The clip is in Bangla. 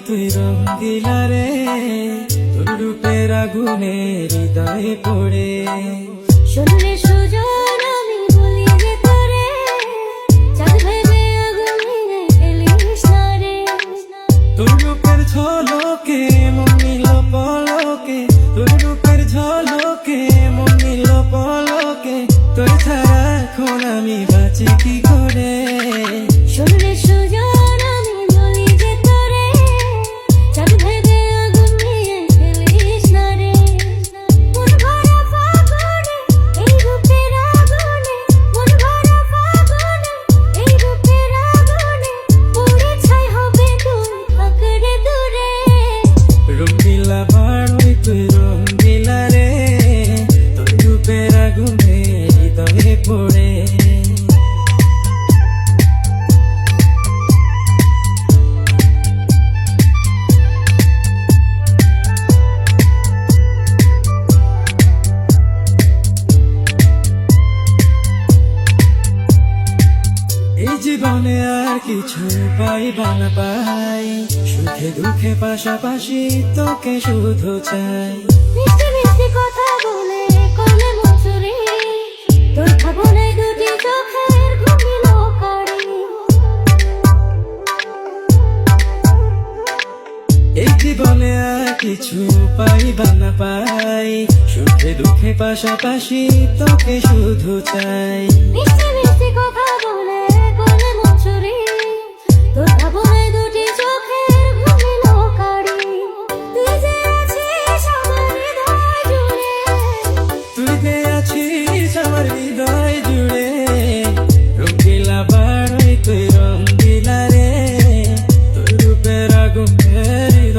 তুই রঙ্গিলা রে, তোর রূপের আগুনে হৃদয়ে পড়ে। শুনলে সুজন আমি বলি যে তোরে, চাঁদ ভেবে আগুন নিয়ে ফেলিস না রে। তোর রূপের ঝলকে মন নিল পলকে, তোর রূপের ঝলকে মন নিল পলকে, তোর ছাড়া এখন আমি বাঁচি কি করে। শুনলে সুজন আমি বলি যে তোরে, চাঁদ ভেবে আগুন নিয়ে ফেলিস না রে। মন ভরা ফাগুনে এই রূপের আগুনে, মন ভরা ফাগুনে এই রূপের আগুনে, পুড়ে ছাই হবে তুই থাকরে দূরে। রঙ্গিলা বাড়ই তুই রঙ্গিলা রে, তোর রূপের আগুনে হৃদয়ে পড়ে। এই জীবনে আর কিছু পাইবা না পাই, সুখে দুঃখে পাশাপাশি তোকে শুধু চাই। মিষ্টি মিষ্টি কথা বলে করলে মন চুরি, তোর ভাবনায় দুটি চোখের ঘুমিল কারি। এই জীবনে আর কিছু পাইবা না পাই, সুখে দুঃখে পাশাপাশি তোকে শুধু চাই। মিষ্টি